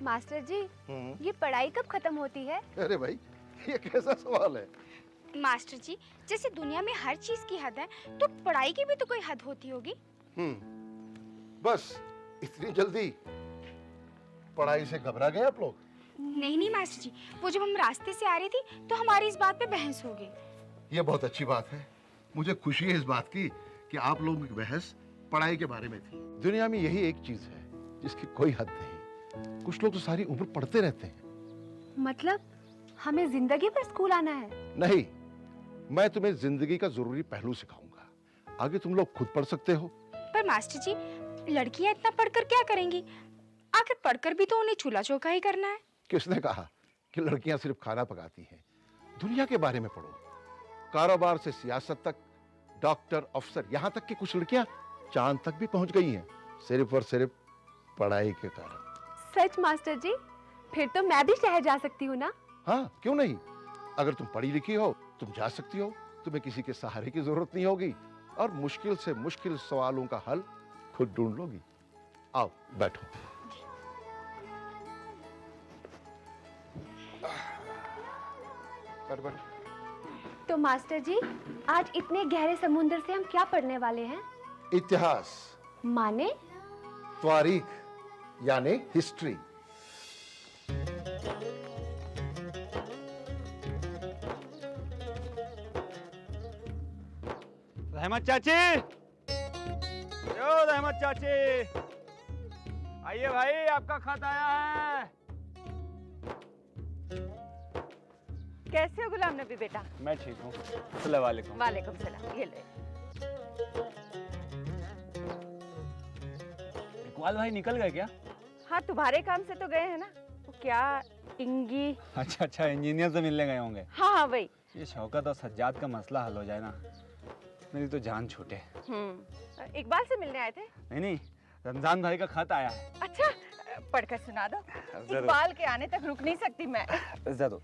Master जी, ये पढ़ाई कब खत्म होती है? अरे भाई, ये कैसा सवाल है? मास्टर जी, जैसे दुनिया में हर चीज की हद है, तो पढ़ाई की भी तो कोई हद होती होगी। बस इतनी जल्दी पढ़ाई से घबरा गए आप लोग? नहीं मास्टर जी, वो जब हम रास्ते से आ रही थी तो हमारी इस बात पे बहस हो गई। ये बहुत अच्छी बात है। मुझे खुशी है इस बात की कि आप लोगों की बहस पढ़ाई के बारे में थी। दुनिया में यही एक चीज है जिसकी कोई हद नहीं। कुछ लोग तो सारी उम्र पढ़ते रहते हैं। मतलब हमें जिंदगी भर स्कूल आना है? नहीं, मैं तुम्हें जिंदगी का जरूरी पहलू सिखाऊंगा। आगे तुम लोग खुद पढ़ सकते हो। पर मास्टर जी, लड़कियां इतना पढ़कर क्या करेंगी? आखिर पढ़कर भी तो उन्हें चूल्हा चौका ही करना है। किसने कहा कि लड़कियां सिर्फ खाना पकाती हैं? दुनिया के बारे में पढ़ो। कारोबार से सियासत तक, डॉक्टर, अफसर, यहाँ तक कि कुछ लड़कियां चांद तक भी पहुंच गई हैं, सिर्फ और सिर्फ पढ़ाई के कारण। सच मास्टर जी? फिर तो मैं भी शहर जा सकती हूँ ना? हाँ, क्यों नहीं। अगर तुम पढ़ी लिखी हो, तुम जा सकती हो। तुम्हें किसी के सहारे की जरूरत नहीं होगी और मुश्किल से मुश्किल सवालों का हल खुद ढूंढ लोगी। आओ बैठो। बैठो। तो मास्टर जी, आज इतने गहरे समुद्र से हम क्या पढ़ने वाले हैं? इतिहास। माने? तारीख यानी हिस्ट्री। रहमत चाची, यो रहमत चाची, आइए भाई, आपका खत आया है। कैसे हो गुलाम नबी बेटा? मैं ठीक हूँ। अस्सलाम वालेकुम। वालेकुम सलाम। ये ले। इकबाल भाई निकल गए क्या? हाँ, तुम्हारे काम से तो गए हैं ना। वो क्या इंगी? अच्छा, इंजीनियर से मिलने गए होंगे। हाँ वही। ये शौकत और सज्जाद का मसला हल हो जाए ना, मेरी तो जान छूटे। इकबाल से मिलने आए थे? नहीं, रमजान भाई का खत आया है। अच्छा, पढ़कर सुना दो। जरूर। इकबाल के आने तक रुक नहीं सकती मैं। जरूर।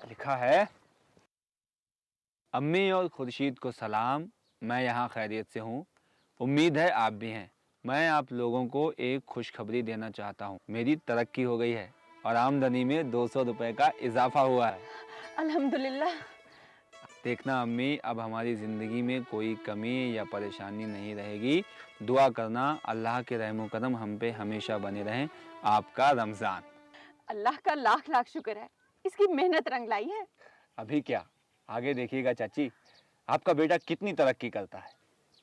लिखा है, अम्मी और खुर्शीद को सलाम, मैं यहाँ खैरियत से हूँ, उम्मीद है आप भी हैं। मैं आप लोगों को एक खुशखबरी देना चाहता हूँ। मेरी तरक्की हो गई है और आमदनी में 200 रुपए का इजाफा हुआ है। अल्हम्दुलिल्लाह। देखना अम्मी, अब हमारी ज़िंदगी में कोई कमी या परेशानी नहीं रहेगी। दुआ करना अल्लाह के रहमो करम हम पे हमेशा बने रहें। आपका रमज़ान। अल्लाह का लाख लाख शुक्र है, इसकी मेहनत रंग लाई है। अभी क्या, आगे देखिएगा चाची, आपका बेटा कितनी तरक्की करता है।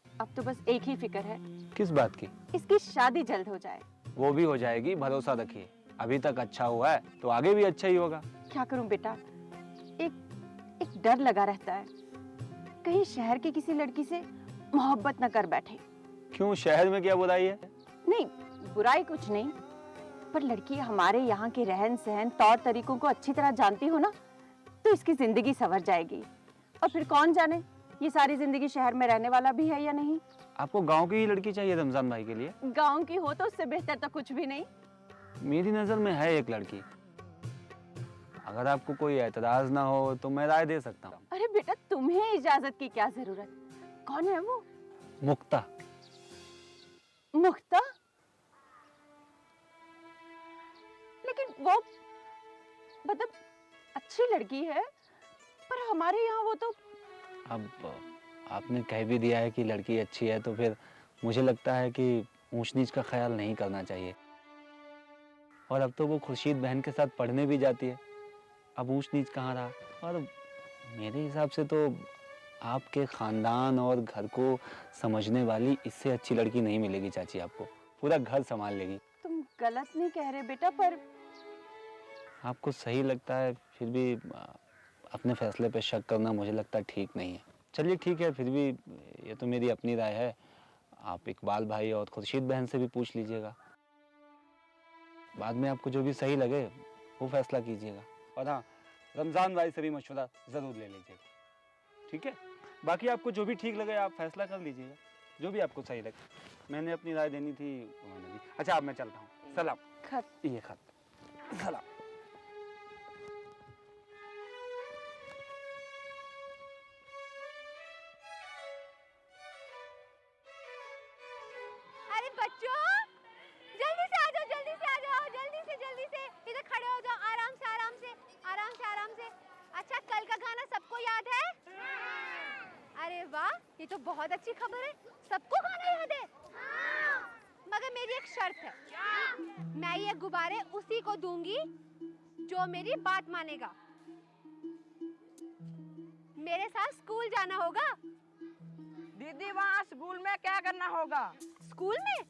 अब तो बस एक ही फिक्र है, किस बात की? इसकी शादी जल्द हो जाए। वो भी हो जाएगी, भरोसा रखिए। अभी तक अच्छा हुआ है तो आगे भी अच्छा ही होगा। क्या करूं बेटा, एक डर लगा रहता है, कहीं शहर की किसी लड़की से मोहब्बत न कर बैठे। क्यों, शहर में क्या बुराई है? नहीं, बुराई कुछ नहीं, पर लड़की हमारे यहाँ के रहन सहन तौर तरीकों को अच्छी तरह जानती हो ना, तो इसकी जिंदगी संवर जाएगी। और फिर कौन जाने ये सारी जिंदगी शहर में रहने वाला भी है या नहीं। आपको गांव की ही लड़की चाहिए रमजान भाई के लिए? गांव की हो तो उससे बेहतर तो कुछ भी नहीं। मेरी नजर में है एक लड़की, अगर आपको कोई एतराज ना हो तो मैं राय दे सकता हूँ। अरे बेटा, तुम्हें इजाजत की क्या जरूरत? कौन है वो? मुक्ता। मुक्ता? लेकिन वो मतलब अच्छी लड़की है, पर हमारे यहाँ वो तो। अब आपने कह भी दिया है कि लड़की अच्छी है, तो फिर मुझे लगता है कि ऊंच नीच का ख्याल नहीं करना चाहिए। और अब तो वो खुर्शीद बहन के साथ पढ़ने भी जाती है, अब ऊंच नीच कहाँ रहा। और मेरे हिसाब से तो आपके ख़ानदान और घर को समझने वाली इससे अच्छी लड़की नहीं मिलेगी चाची। आपको पूरा घर संभाल लेगी। तुम गलत नहीं कह रहे बेटा, पर आपको सही लगता है, फिर भी अपने फैसले पे शक करना मुझे लगता है ठीक नहीं है। चलिए ठीक है, फिर भी ये तो मेरी अपनी राय है। आप इकबाल भाई और खुर्शीद बहन से भी पूछ लीजिएगा, बाद में आपको जो भी सही लगे वो फैसला कीजिएगा। और हाँ, रमज़ान भाई से भी मशवरा ज़रूर ले लीजिएगा, ठीक है? बाकी आपको जो भी ठीक लगे आप फैसला कर लीजिएगा, जो भी आपको सही लगे। मैंने अपनी राय देनी थी, मैंने दी। अच्छा, अब मैं चलता हूँ। सलाम। खत। ये खत। सलाम। तो बहुत अच्छी खबर है, सबको खाना याद है। मगर मेरी एक शर्त है, मैं ये गुब्बारे उसी को दूंगी जो मेरी बात मानेगा। मेरे साथ स्कूल जाना होगा। दीदी वहाँ स्कूल में क्या करना होगा? स्कूल में?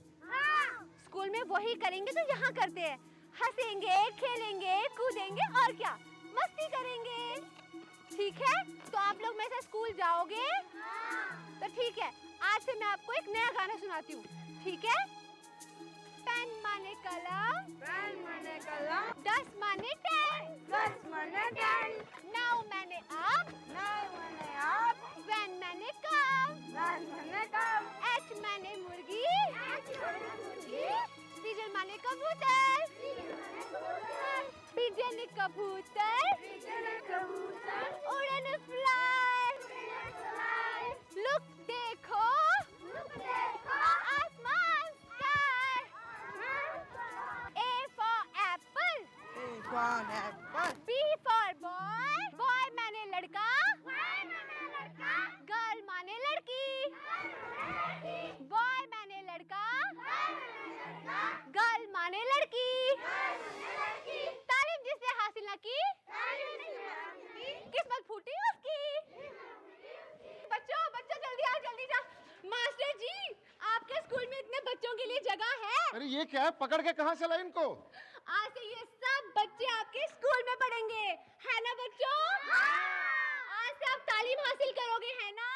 स्कूल में वही करेंगे जो यहाँ करते हैं, हंसेंगे, खेलेंगे, कूदेंगे और क्या, मस्ती करेंगे। ठीक है, तो आप लोग मेरे साथ स्कूल जाओगे? तो ठीक है, आज से मैं आपको एक नया गाना सुनाती हूँ, ठीक है? पेन माने कलम, पेन माने कलम, 10 माने 10, 10 माने 10, 9 माने अप, 9 माने अप, 10 माने कम, 10 माने कम, 8 माने मुर्गी, 8 माने मुर्गी, पिजन माने कबूतर, पिजन कबूतर, पिजन कबूतर, उड़न फ्लाई, लुक देखो, आसमान sky, A for apple, A for apple, B for boy, boy माने लड़का, गर्ल माने लड़की, बॉय माने लड़का, गर्ल माने लड़की, तालीम जिसने हासिल न की, किस्मत फूटी उसकी। बच्चों बच्चों जल्दी आ, जल्दी जा। मास्टर जी, आपके स्कूल में इतने बच्चों के लिए जगह है? अरे ये क्या है, पकड़ के कहाँ से लाए इनको? आज से ये सब बच्चे आपके स्कूल में पढ़ेंगे, है ना बच्चों? आज से आप तालीम हासिल करोगे, है ना?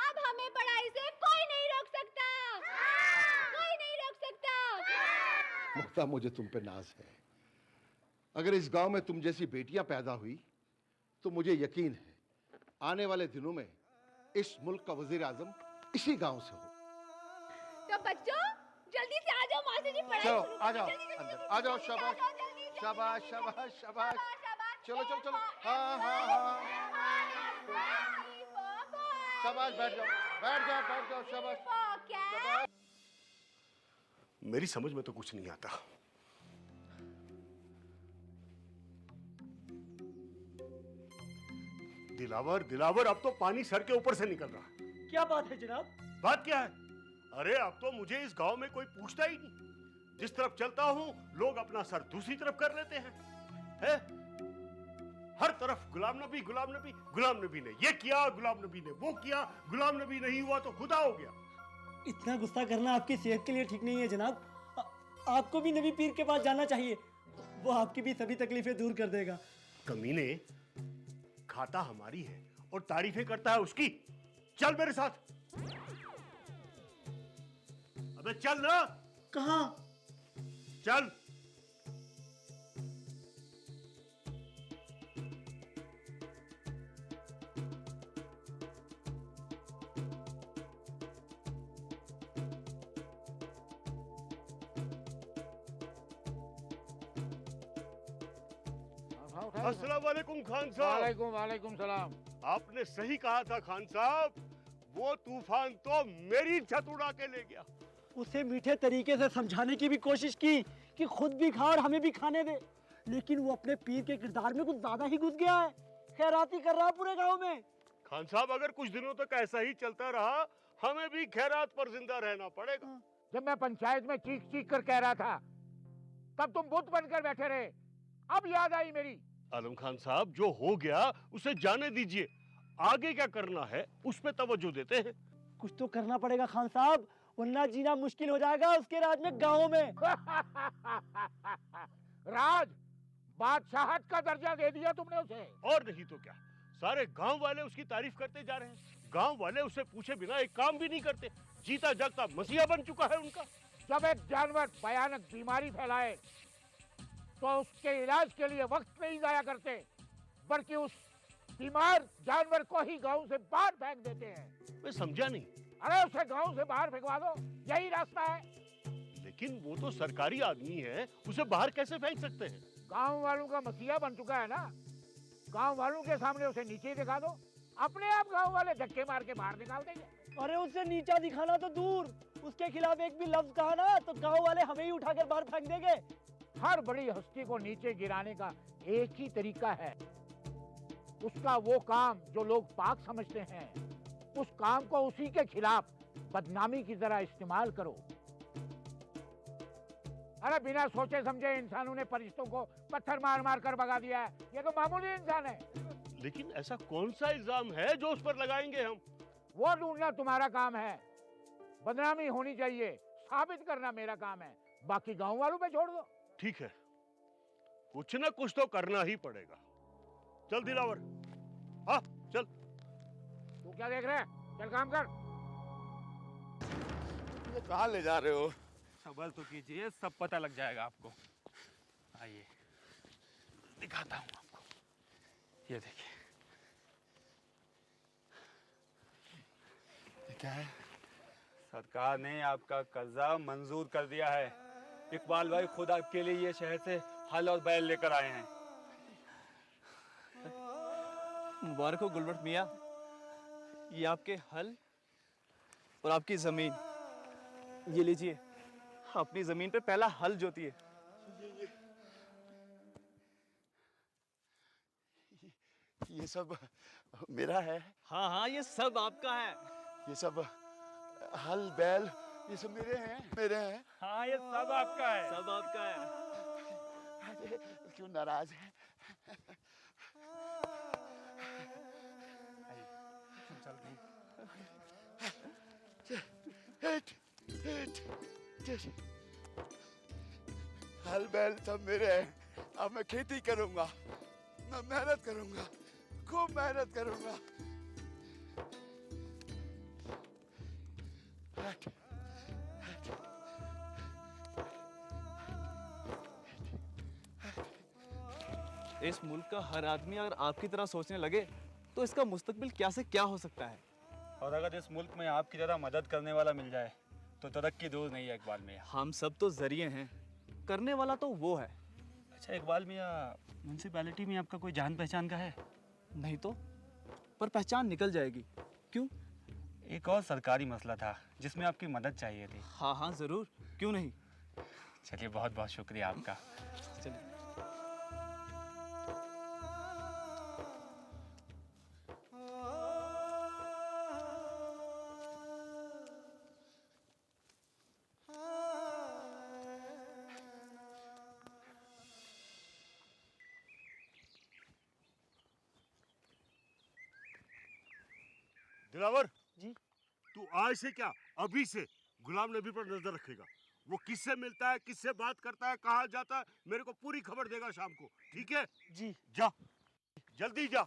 अब हमें पढ़ाई से कोई नहीं रोक सकता, कोई नहीं रोक सकता। मुख्ता, मुझे तुम पे नाज है। अगर इस गांव में तुम जैसी बेटियां पैदा हुई तो मुझे यकीन है आने वाले दिनों में इस मुल्क का वजीर आजम इसी गांव से हो। तो बच्चों जल्दी से आ जाओ, मास्टर जी पढ़ाई चलो शुरू आ करें। जाओ जल्दी, जल्दी, अंदर, जल्दी, आ जाओ। जल्दी, शाबाश आ जाओ, जल्दी, जल्दी, शाबाश जल्दी, शाबाश शाबाश। शाबाश। चलो चलो चलो, हाँ हाँ हाँ, शाबाश, बैठ जाओ बैठ जाओ बैठ जाओ, शाबाश। मेरी समझ में तो कुछ नहीं आता। दिलावर दिलावर, अब तो पानी सर के ऊपर से निकल रहा है। क्या बात है जनाब? बात क्या है? अरे अब तो मुझे इस गांव में कोई पूछता ही नहीं। जिस तरफ चलता हूं लोग अपना सर दूसरी तरफ कर लेते हैं। है? हर तरफ गुलाम नबी गुलाम नबी, गुलाम नबी ने ये किया, गुलाम नबी ने वो किया, गुलाम नबी नहीं हुआ तो खुदा हो गया। इतना गुस्सा करना आपकी सेहत के लिए ठीक नहीं है जनाब। आपको भी नबी पीर के पास जाना चाहिए, वो आपकी भी सभी तकलीफें दूर कर देगा। कमीने, खाता हमारी है और तारीफें करता है उसकी। चल मेरे साथ। अबे चल ना। कहाँ? चल। अस्सलाम वालेकुम खान साहब। वालेकुम वालेकुम सलाम। आपने सही कहा था खान साहब, वो तूफान तो मेरी छत उड़ा के ले गया। उसे मीठे तरीके से समझाने की भी कोशिश की कि खुद भी खा और हमें भी खाने दे, लेकिन वो अपने पीर के किरदार में कुछ ज्यादा ही घुस गया है। खैराती कर रहा है पूरे गांव में। खान साहब, अगर कुछ दिनों तक ऐसा ही चलता रहा हमें भी खैरात पर जिंदा रहना पड़ेगा। जब मैं पंचायत में चीख चीख कर कह रहा था तब तुम बुत बनकर बैठे रहे, अब याद आई मेरी। आलम खान साहब, जो हो गया उसे जाने दीजिए, आगे क्या करना है उस पे तवज्जो देते हैं। कुछ तो करना पड़ेगा खान साहब, वरना जीना मुश्किल हो जाएगा उसके राज में, गाँव में। राज, बादशाहत का दर्जा दे दिया तुमने उसे। और नहीं तो क्या, सारे गांव वाले उसकी तारीफ करते जा रहे हैं। गांव वाले उसे पूछे बिना एक काम भी नहीं करते। जीता जागता मसीहा बन चुका है उनका। जब एक जानवर भयानक बीमारी फैलाए तो उसके इलाज के लिए वक्त नहीं जाया करते, बल्कि उस बीमार जानवर को ही गांव से बाहर फेंक देते हैं। मैं समझा नहीं। अरे उसे गांव से बाहर फेंकवा दो, यही रास्ता है। लेकिन वो तो सरकारी आदमी है, उसे बाहर कैसे फेंक सकते हैं? गांव वालों का मसीहा बन चुका है ना, गांव वालों के सामने उसे नीचे दिखा दो, अपने आप गांव वाले धक्के मार के बाहर निकाल देंगे। अरे उसे नीचा दिखाना तो दूर, उसके खिलाफ एक भी लफ्ज कहा ना तो गांव वाले हमें ही उठाकर बाहर फेंक देंगे। हर बड़ी हस्ती को नीचे गिराने का एक ही तरीका है, उसका वो काम जो लोग पाक समझते हैं, उस काम को उसी के खिलाफ बदनामी की तरह इस्तेमाल करो। अरे बिना सोचे समझे इंसानों ने फरिश्तों को पत्थर मार मार कर भगा दिया है। ये तो मामूली इंसान है। लेकिन ऐसा कौन सा इल्जाम है जो उस पर लगाएंगे हम? वो ढूंढना तुम्हारा काम है। बदनामी होनी चाहिए, साबित करना मेरा काम है। बाकी गांव वालों पे छोड़ दो। ठीक है, कुछ ना कुछ तो करना ही पड़ेगा। चल दिलावर, हाँ चल। तू क्या देख रहा है? चल काम कर। कहाँ ले जा रहे हो? सबर तो कीजिए, सब पता लग जाएगा आपको। आइए दिखाता हूँ आपको। ये देखिए। क्या है? सरकार ने आपका कर्जा मंजूर कर दिया है। इकबाल भाई खुद आपके लिए ये शहर से हल और बैल लेकर आए हैं। मुबारक हो गुलबर्ट मियाँ, ये आपके हल और आपकी ज़मीन। ये लीजिए, अपनी ज़मीन पे पहला हल जोतिए। ये सब मेरा है? हाँ हाँ, ये सब आपका है। ये सब हल बैल ये सब मेरे हैं? हाँ, ये सब आपका है। सब आपका है। अरे क्यों नाराज है? हल बैल सब मेरे हैं। अब मैं खेती करूंगा, मैं मेहनत करूंगा, खूब मेहनत करूंगा। इस मुल्क का हर आदमी अगर आपकी तरह सोचने लगे तो इसका मुस्तकबिल क्या से क्या हो सकता है। और अगर इस मुल्क में आपकी तरह मदद करने वाला मिल जाए तो तरक्की दूर नहीं है इकबाल मियाँ। हम सब तो जरिए हैं, करने वाला तो वो है। अच्छा इकबाल मियाँ, म्यूनसिपैलिटी में आपका कोई जान पहचान का है? नहीं तो, पर पहचान निकल जाएगी। क्यों? एक और सरकारी मसला था जिसमें आपकी मदद चाहिए थी। हाँ हाँ ज़रूर, क्यों नहीं। चलिए, बहुत बहुत शुक्रिया आपका। चलिए। दिलावर जी? तू आज से क्या अभी से गुलाम नबी पर नजर रखेगा। वो किससे मिलता है, किससे बात करता है, कहाँ जाता है, मेरे को पूरी खबर देगा शाम को। ठीक है? जी। जा, जल्दी जा।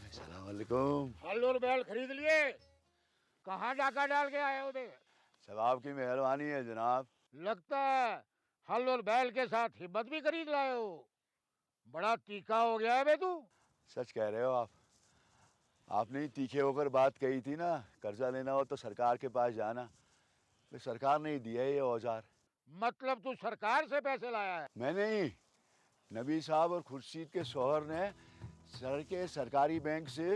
अस्सलामुअलैकुम। हल और बैल खरीद लिए? कहाँ डाका डाल के आए हो? दे सब आपकी मेहरबानी है जनाब। लगता है हल और बैल के साथ हिम्मत भी खरीद लाए हो। बड़ा तीखा हो गया है बे तू। सच कह रहे हो आप। आपने ही तीखे होकर बात कही थी ना, कर्जा लेना हो तो सरकार के पास जाना। तो सरकार ने ही दिया है ये औजार। मतलब तू सरकार से पैसे लाया है? मैं नहीं, नबी साहब और खुर्शीद के शौहर ने सर के सरकारी बैंक से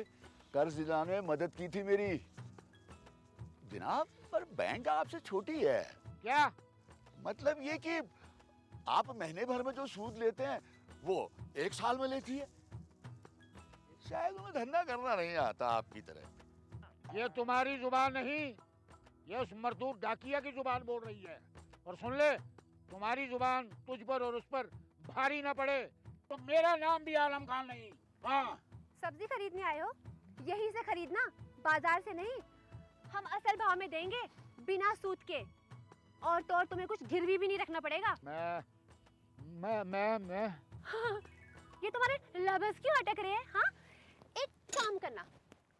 कर्ज दिलाने में मदद की थी मेरी। जनाब, पर बैंक आपसे छोटी है। क्या मतलब ये कि आप महीने भर में जो सूद लेते हैं वो एक साल में लेती है। शायद उन्हें धंधा करना नहीं आता आपकी तरह। ये तुम्हारी जुबान नहीं, ये उस मरदूत डाकिया की जुबान बोल रही है। और सुन ले, तुम्हारी जुबान तुझ पर और उस पर भारी ना पड़े तो मेरा नाम भी आलम खान नहीं। हाँ, सब्जी खरीदने आए हो? यहीं से खरीदना, बाजार से नहीं। हम असल भाव में देंगे, बिना सूद के। और तो और तुम्हें कुछ गिरवी भी नहीं रखना पड़ेगा। मैं ये तुम्हारे लबस क्यों अटक रहे हैं? हाँ, एक काम करना,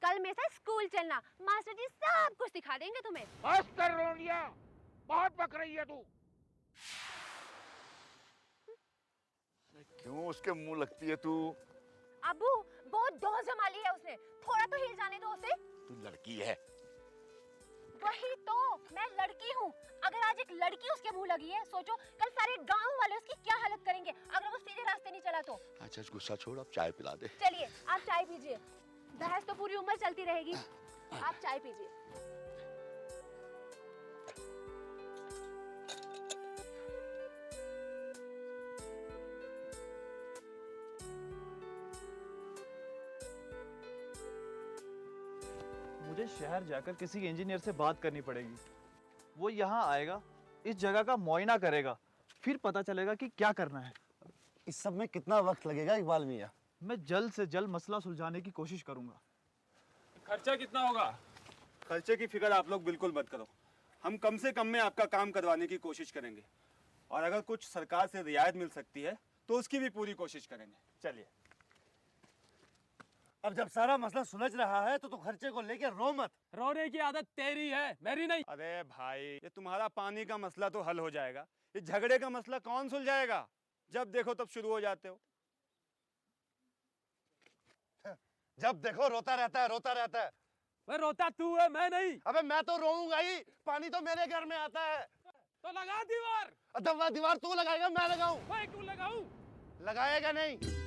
कल में से स्कूल चलना, मास्टर जी सब कुछ सिखा देंगे तुम्हें। बस कर रोनिया, बहुत बक रही है तू। क्यों उसके मुंह लगती है तू? अबू, बहुत डोज जमा ली है उसने, थोड़ा तो हिल जाने दो उसे। तू लड़की है। वही तो, मैं लड़की हूँ। अगर आज एक लड़की उसके मुंह लगी है, सोचो कल सारे गांव वाले उसकी क्या हालत करेंगे अगर वो सीधे रास्ते नहीं चला तो। अच्छा गुस्सा छोड़, अब चाय पिला दे। चलिए आप चाय पीजिए, बहस तो पूरी उम्र चलती रहेगी। आप चाय पीजिए। मुझे शहर जाकर किसी इंजीनियर से बात करनी पड़ेगी। वो यहाँ आएगा, इस जगह का मुआयना करेगा, फिर पता चलेगा कि क्या करना है। इस सब में कितना वक्त लगेगा इकबाल मियाँ? मैं जल्द से जल्द मसला सुलझाने की कोशिश करूंगा। खर्चा कितना होगा? खर्चे की फिक्र आप लोग बिल्कुल मत करो, हम कम से कम में आपका काम करवाने की कोशिश करेंगे। और अगर कुछ सरकार से रियायत मिल सकती है तो उसकी भी पूरी कोशिश करेंगे। चलिए। अब जब सारा मसला सुलझ रहा है तो खर्चे को लेकर रो मत। रोने की आदत तेरी है, मेरी नहीं। अरे भाई, ये तुम्हारा पानी का मसला तो हल हो जाएगा, ये झगड़े का मसला कौन सुलझाएगा? जब देखो तब शुरू हो जाते हो। जब देखो रोता रहता है, रोता रहता है। मैं रोता तू है, मैं नहीं। अबे मैं तो रोऊंगा ही, पानी तो मेरे घर में आता है। तो लगा दीवार। दीवार तू लगाएगा, मैं लगाऊं? मैं क्यों लगाऊं? लगाएगा नहीं।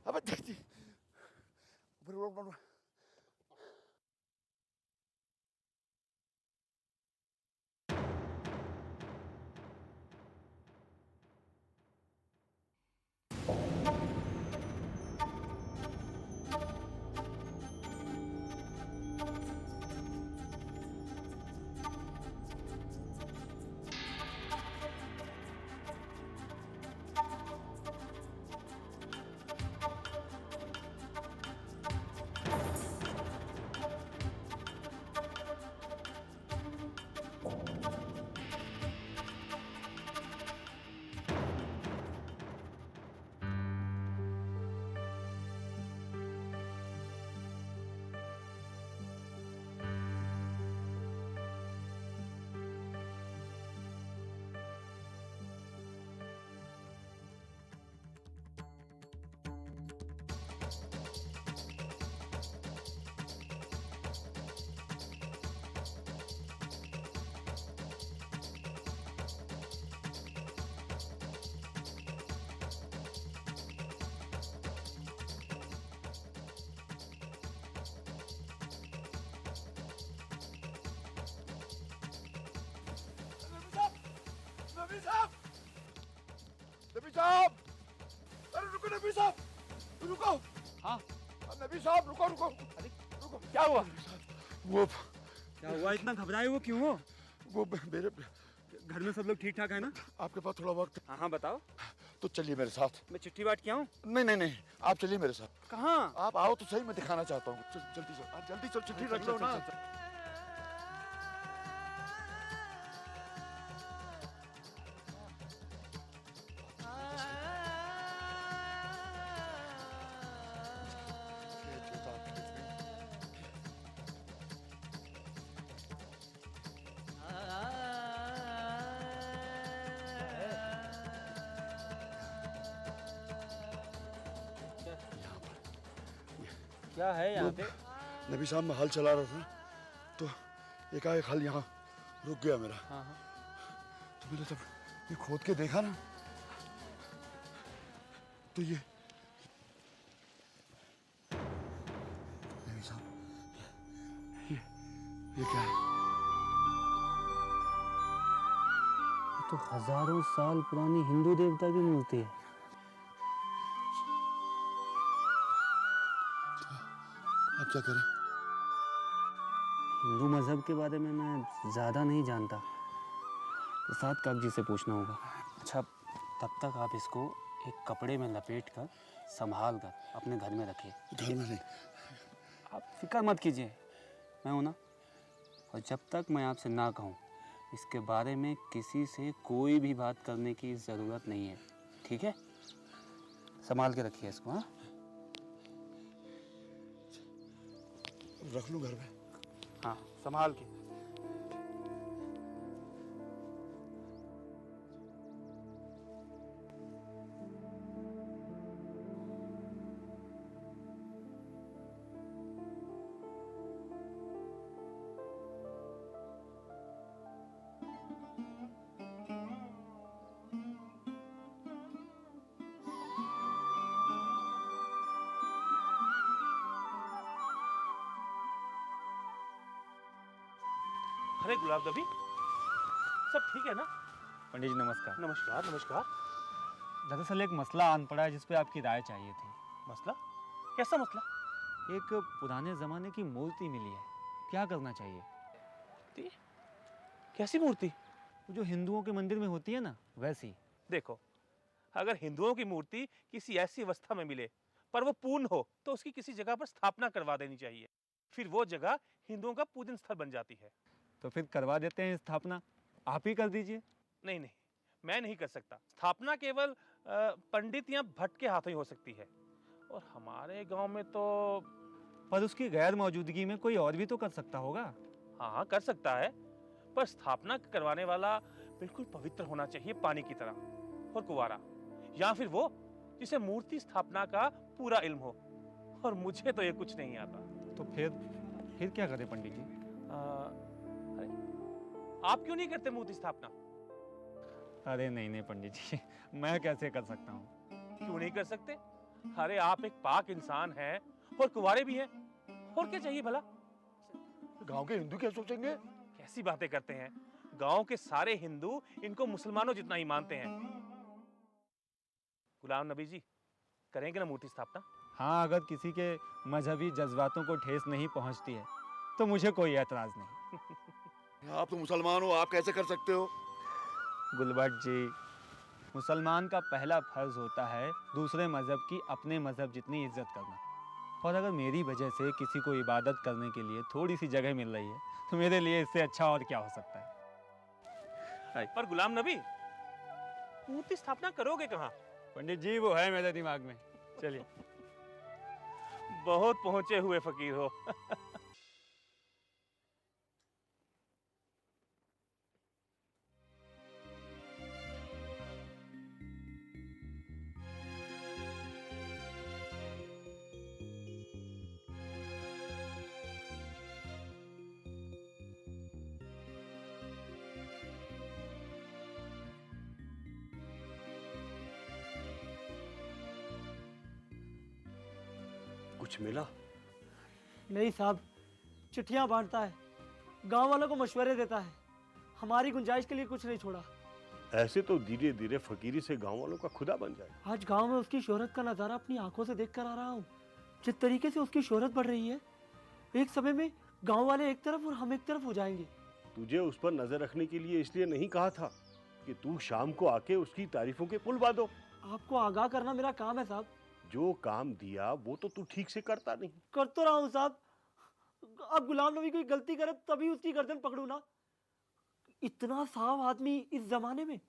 अबे देखती। नबी साहब! नबी साहब! अरे रुको नबी साहब! रुको! हाँ? नबी साहब रुको रुको! अरे रुको! क्या हुआ? वो क्या हुआ? इतना घबराए हो क्यों हो? वो मेरे घर में सब लोग ठीक ठाक है ना? आपके पास थोड़ा वक्त? हाँ हाँ बताओ। तो चलिए मेरे साथ। मैं चिट्ठी बांट के आऊँ? नहीं नहीं नहीं, आप चलिए मेरे साथ। कहाँ? आप आओ तो सही, मैं दिखाना चाहता हूँ। जल्दी चल, आप जल्दी चल, चिट्ठी रख लो ना। क्या है यहाँ पे? नबी साहब मैं हल चला रहा था तो एकाएक हल यहाँ रुक गया मेरा। हाँ हाँ। तो मैंने जब ये खोद के देखा ना तो ये नबी साहब ये क्या है? तो हजारों साल पुरानी हिंदू देवता की मूर्ति है। अब क्या करें? हिंदू मजहब के बारे में मैं ज़्यादा नहीं जानता, प्रसाद काक जी से पूछना होगा। अच्छा, तब तक आप इसको एक कपड़े में लपेट कर संभाल कर अपने घर में रखिए। घर में नहीं। आप फिक्र मत कीजिए, मैं हूँ ना। और जब तक मैं आपसे ना कहूँ इसके बारे में किसी से कोई भी बात करने की ज़रूरत नहीं है, ठीक है? संभाल के रखिए इसको। हाँ, रख लूँ घर में? हाँ, संभाल के। अरे गुलाब नबी, सब ठीक है ना? पंडित जी नमस्कार। नमस्कार नमस्कार। दरअसल एक मसला आन पड़ा है जिस पे आपकी राय चाहिए थी। मसला? कैसा मसला? एक पुराने जमाने की मूर्ति मिली है, क्या करना चाहिए? कैसी मूर्ति? जो हिंदुओं के मंदिर में होती है ना, वैसी। देखो, अगर हिंदुओं की मूर्ति किसी ऐसी अवस्था में मिले पर वो पूर्ण हो तो उसकी किसी जगह पर स्थापना करवा देनी चाहिए। फिर वो जगह हिंदुओं का पूजन स्थल बन जाती है। तो फिर करवा देते हैं स्थापना, आप ही कर दीजिए। नहीं नहीं, मैं नहीं कर सकता। स्थापना केवल पंडित या भट्ट के हाथों ही हो सकती है, और हमारे गांव में तो। पर उसकी गैर मौजूदगी में कोई और भी तो कर सकता होगा। हाँ हाँ, कर सकता है, पर स्थापना करवाने वाला बिल्कुल पवित्र होना चाहिए, पानी की तरह, और कुंवारा, या फिर वो जिसे मूर्ति स्थापना का पूरा इल्म हो। और मुझे तो ये कुछ नहीं आता। तो फिर क्या करें पंडित जी? अरे, आप क्यों नहीं करते मूर्ति स्थापना? अरे नहीं पंडित जी, मैं कैसे कर सकता हूँ? क्यों नहीं कर सकते? अरे आप एक पाक इंसान हैं और कुंवारे भी हैं, और क्या चाहिए भला? गांव के हिंदू क्या सोचेंगे? कैसी बातें करते हैं? गांव के सारे हिंदू इनको मुसलमानों जितना ही मानते हैं। गुलाम नबी जी, करेंगे ना मूर्ति स्थापना? हाँ, अगर किसी के मजहबी जज्बातों को ठेस नहीं पहुंचती है तो मुझे कोई एतराज नहीं। आप तो मुसलमान हो, आप कैसे कर सकते हो? गुलबर्ट जी, मुसलमान का पहला फर्ज होता है दूसरे मजहब की अपने मजहब जितनी इज्जत करना। और अगर मेरी वजह से किसी को इबादत करने के लिए थोड़ी सी जगह मिल रही है तो मेरे लिए इससे अच्छा और क्या हो सकता है? पर गुलाम नबी, मूर्ति स्थापना करोगे कहाँ? पंडित जी, वो है मेरे दिमाग में। चलिए। बहुत पहुंचे हुए फकीर हो। कुछ मिला? नहीं साहब, चिट्ठियां बांटता है, गांव वालों को मशवरे देता है, हमारी गुंजाइश के लिए कुछ नहीं छोड़ा। ऐसे तो धीरे धीरे फकीरी से गांव वालों का खुदा बन जाए। आज गांव में उसकी शोहरत का नजारा अपनी आंखों से देख कर आ रहा हूँ। जिस तरीके से उसकी शोहरत बढ़ रही है, एक समय में गांव वाले एक तरफ और हम एक तरफ हो जाएंगे। तुझे उस पर नजर रखने के लिए इसलिए नहीं कहा था कि तू शाम को आके उसकी तारीफों के पुल बांधो। आपको आगाह करना मेरा काम है साहब। जो काम दिया वो तो तू ठीक से करता नहीं। कर तो रहा हूँ साहब। अब गुलाम नबी कोई गलती करे तभी उसकी गर्दन पकड़ू ना। इतना साफ आदमी इस जमाने में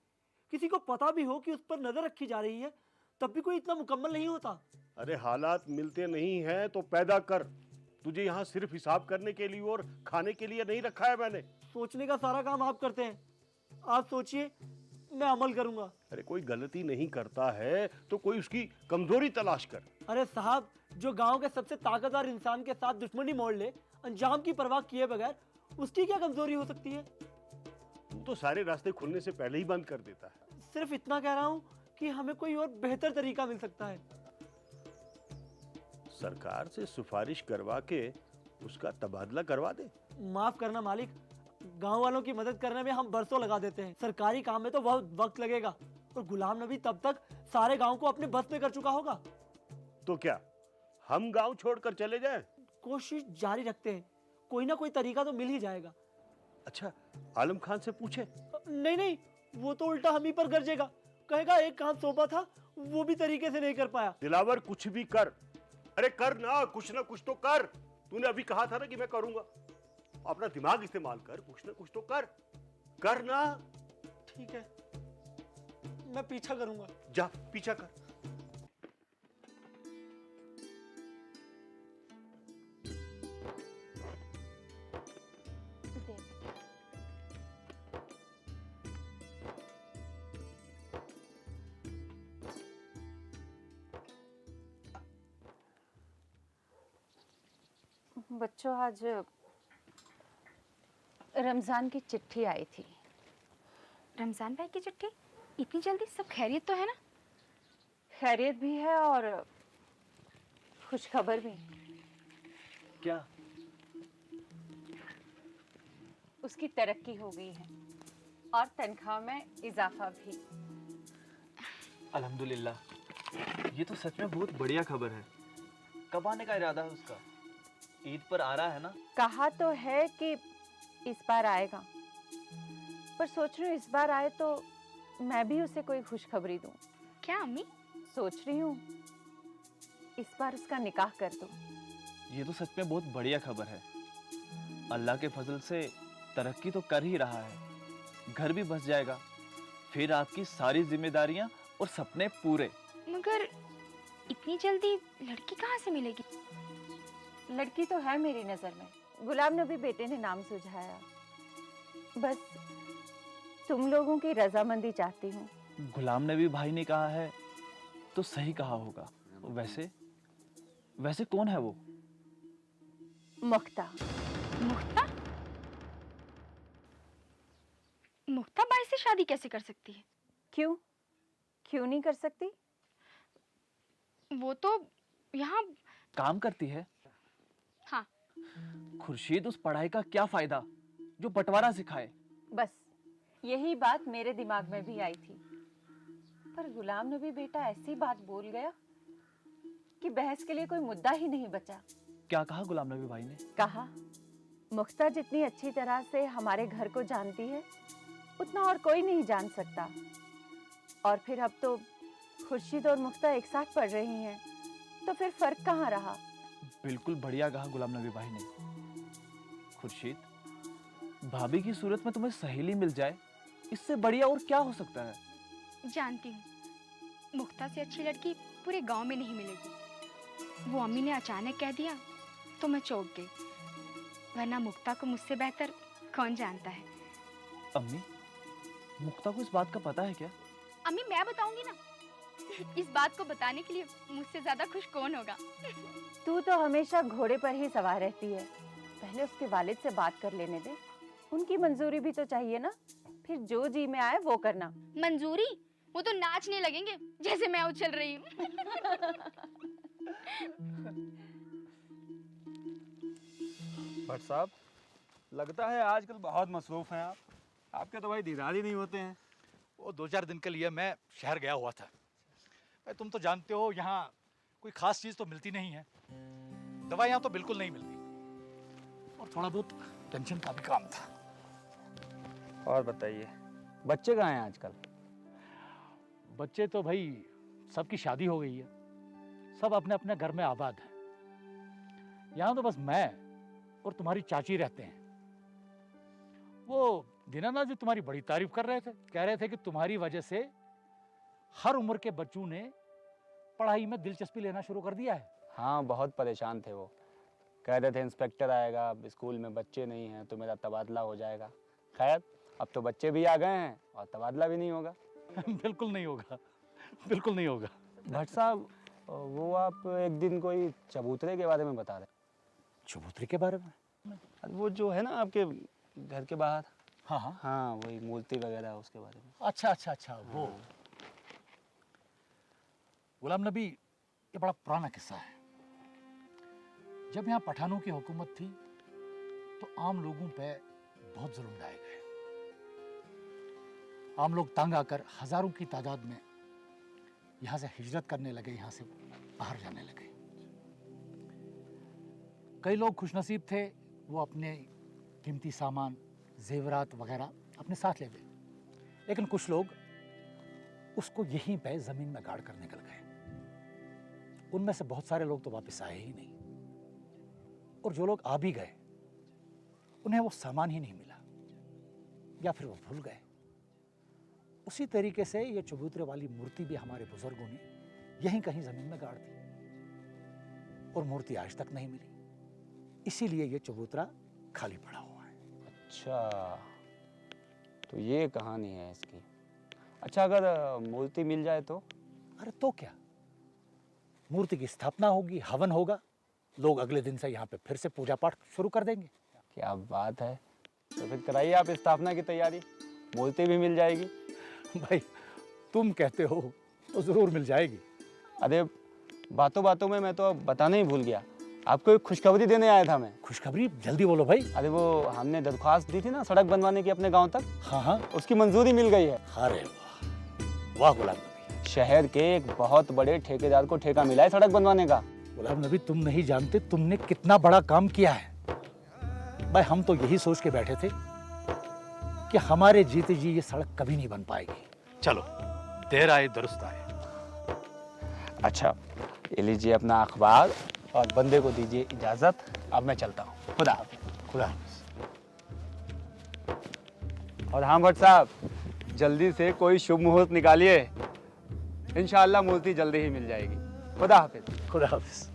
किसी को पता भी हो कि उस पर नजर रखी जा रही है, तब भी कोई इतना मुकम्मल नहीं होता। अरे हालात मिलते नहीं हैं तो पैदा कर। तुझे यहाँ सिर्फ हिसाब करने के लिए और खाने के लिए नहीं रखा है मैंने। सोचने का सारा काम आप करते हैं। आप सोचिए, मैं अमल करूंगा। अरे कोई गलती नहीं करता है तो कोई उसकी कमजोरी तलाश कर। अरे साहब, जो गांव के सबसे ताकतवर इंसान के साथ दुश्मनी मोड़ ले, अंजाम की परवाह किए बगैर, उसकी क्या कमजोरी हो सकती है? तू तो सारे रास्ते खुलने से पहले ही बंद कर देता है। सिर्फ इतना कह रहा हूँ कि हमें कोई और बेहतर तरीका मिल सकता है। सरकार से सिफारिश करवा के उसका तबादला करवा दे। माफ करना मालिक, गांव वालों की मदद करने में हम बरसों लगा देते हैं। सरकारी काम में तो बहुत वक्त लगेगा और गुलाम नबी तब तक सारे गांव को अपने बस में कर चुका होगा। तो क्या हम गांव छोड़कर चले जाएं? कोशिश जारी रखते हैं, कोई ना कोई तरीका तो मिल ही जाएगा। अच्छा, आलम खान से पूछे? नहीं नहीं, वो तो उल्टा हम ही पर गरजेगा, कहेगा एक काम सौंपा था वो भी तरीके से नहीं कर पाया। दिलावर कुछ भी कर, अरे कर ना कुछ तो कर। तूने अभी कहा था ना कि मैं करूंगा। अपना दिमाग इस्तेमाल कर, कुछ ना कुछ तो कर ना। ठीक है, मैं पीछा करूंगा। जा पीछा कर। बच्चों, आज रमजान की चिट्ठी आई थी। रमजान भाई की चिट्ठी? इतनी जल्दी? सब खैरियत तो है ना? खैरियत भी है और खुशखबर भी। क्या? उसकी तरक्की हो गई है और तनख्वाह में इजाफा भी। अल्हम्दुलिल्लाह, ये तो सच में बहुत बढ़िया खबर है। कब आने का इरादा है उसका? ईद पर आ रहा है ना? कहा तो है कि इस बार आएगा, पर सोच रही हूँ इस बार आए तो मैं भी उसे कोई खुशखबरी दूं। क्या अम्मी? सोच रही हूँ इस बार उसका निकाह कर दूं। ये तो सच में बहुत बढ़िया खबर है। अल्लाह के फजल से तरक्की तो कर ही रहा है, घर भी बस जाएगा, फिर आपकी सारी जिम्मेदारियां और सपने पूरे। मगर इतनी जल्दी लड़की कहाँ से मिलेगी? लड़की तो है मेरी नजर में, गुलाम नबी बेटे ने नाम सुझाया। बस तुम लोगों की रजामंदी चाहती हूँ। गुलाम नबी भाई ने कहा है तो सही कहा होगा। वैसे कौन है वो? मुख्ता। मुख्ता? मुख्ता भाई से शादी कैसे कर सकती है? क्यों नहीं कर सकती? वो तो यहाँ काम करती है। हाँ। खुर्शीद, उस पढ़ाई का क्या फायदा जो बंटवारा सिखाए? बस यही बात मेरे दिमाग में भी आई थी, पर गुलाम नबी बेटा ऐसी बात बोल गया कि बहस के लिए कोई मुद्दा ही नहीं बचा। क्या कहा गुलाम नबी भाई ने? कहा मुख्ता जितनी अच्छी तरह से हमारे घर को जानती है उतना और कोई नहीं जान सकता। और फिर अब तो खुर्शीद और मुख्ता एक साथ पढ़ रही हैं, तो फिर फर्क कहाँ रहा? बिल्कुल बढ़िया कहा गुलाम नबी भाई ने। खुर्शीद, भाभी की सूरत में तुम्हें सहेली मिल जाए, इससे बढ़िया और क्या हो सकता है? जानती हूँ, मुख्ता से अच्छी लड़की पूरे गांव में नहीं मिलेगी। वो अम्मी ने अचानक कह दिया तो मैं चौंक गई, वरना मुख्ता को मुझसे बेहतर कौन जानता है। अम्मी, मुख्ता को इस बात का पता है क्या? अम्मी, मैं बताऊंगी ना। इस बात को बताने के लिए मुझसे ज्यादा खुश कौन होगा? तू तो हमेशा घोड़े पर ही सवार रहती है। पहले उसके वालिद से बात कर लेने दे, उनकी मंजूरी भी तो चाहिए ना। फिर जो जी में आए वो करना। मंजूरी? वो तो नाचने लगेंगे जैसे मैं उछल रही हूँ। भट्ट साहब, लगता है आजकल बहुत मसरूफ हैं आप। आपके तो भाई दीदार ही नहीं होते हैं। वो 2-4 दिन के लिए मैं शहर गया हुआ था। भाई तुम तो जानते हो यहाँ कोई खास चीज़ तो मिलती नहीं है, दवाइयाँ तो बिल्कुल नहीं मिलती, और थोड़ा बहुत टेंशन का भी काम था। और बताइए, बच्चे कहाँ हैं आजकल? बच्चे तो भाई सबकी शादी हो गई है, सब अपने अपने घर में आबाद हैं। यहाँ तो बस मैं और तुम्हारी चाची रहते हैं। वो दीनानाथ जी तुम्हारी बड़ी तारीफ कर रहे थे, कह रहे थे कि तुम्हारी वजह से हर उम्र के बच्चों ने पढ़ाई में दिलचस्पी लेना शुरू कर दिया है। हाँ, बहुत परेशान थे वो। कह रहे थे इंस्पेक्टर आएगा, स्कूल में बच्चे नहीं हैं तो मेरा तबादला हो जाएगा। खैर, अब तो बच्चे भी आ गए हैं और तबादला भी नहीं होगा। बिल्कुल नहीं होगा, बिल्कुल नहीं होगा। भट्ट साहब, वो आप एक दिन कोई चबूतरे के बारे में बता रहे। चबूतरे के बारे में? अरे वो जो है ना आपके घर के बाहर। हाँ हाँ हाँ, वही मूर्ति वगैरह उसके बारे में। अच्छा अच्छा अच्छा, वो गुलाम नबी, ये बड़ा पुराना किस्सा है। जब यहाँ पठानों की हुकूमत थी तो आम लोगों पे बहुत जुल्म ढाए गए। आम लोग तंग आकर हजारों की तादाद में यहाँ से हिजरत करने लगे, यहाँ से बाहर जाने लगे। कई लोग खुशनसीब थे, वो अपने कीमती सामान, जेवरात वगैरह अपने साथ ले गए, लेकिन कुछ लोग उसको यहीं पे जमीन में गाड़ कर निकल गए। उनमें से बहुत सारे लोग तो वापस आए ही नहीं, और जो लोग आ भी गए उन्हें वो सामान ही नहीं मिला, या फिर वो भूल गए। उसी तरीके से ये चबूतरे वाली मूर्ति भी हमारे बुजुर्गों ने यहीं कहीं जमीन में गाड़ दी, और मूर्ति आज तक नहीं मिली। इसीलिए ये चबूतरा खाली पड़ा हुआ है। अच्छा, तो ये कहानी है इसकी। अच्छा, अगर मूर्ति मिल जाए तो? अरे तो क्या, मूर्ति की स्थापना होगी, हवन होगा, लोग अगले दिन से यहाँ पे फिर से पूजा पाठ शुरू कर देंगे। क्या बात है, तो फिर कराइए आप स्थापना की तैयारी, मूर्ति भी मिल जाएगी। भाई तुम कहते हो तो जरूर मिल जाएगी। अरे बातों बातों में मैं तो बताना ही भूल गया, आपको एक खुशखबरी देने आया था मैं। खुशखबरी? जल्दी बोलो भाई। अरे वो हमने दरख्वास्त दी थी ना सड़क बनवाने की अपने गांव तक। हाँ हाँ, उसकी मंजूरी मिल गई है। अरे वाह, वाह गुलाम नबी। शहर के एक बहुत बड़े ठेकेदार को ठेका मिला है सड़क बनवाने का। गुलाम नबी, तुम नहीं जानते तुमने कितना बड़ा काम किया है। भाई हम तो यही सोच के बैठे थे कि हमारे जीते जी ये सड़क कभी नहीं बन पाएगी। चलो, देर आए दुरुस्त आए। अच्छा, ये लीजिए अपना अखबार और बंदे को दीजिए इजाजत। अब मैं चलता हूँ। खुदा हाफिज़। खुदा हाफिज़। और हाँ भट्ट साहब, जल्दी से कोई शुभ मुहूर्त निकालिए, इंशाअल्लाह मूर्ति जल्दी ही मिल जाएगी। खुदा हाफिज़। खुदा हाफिज़।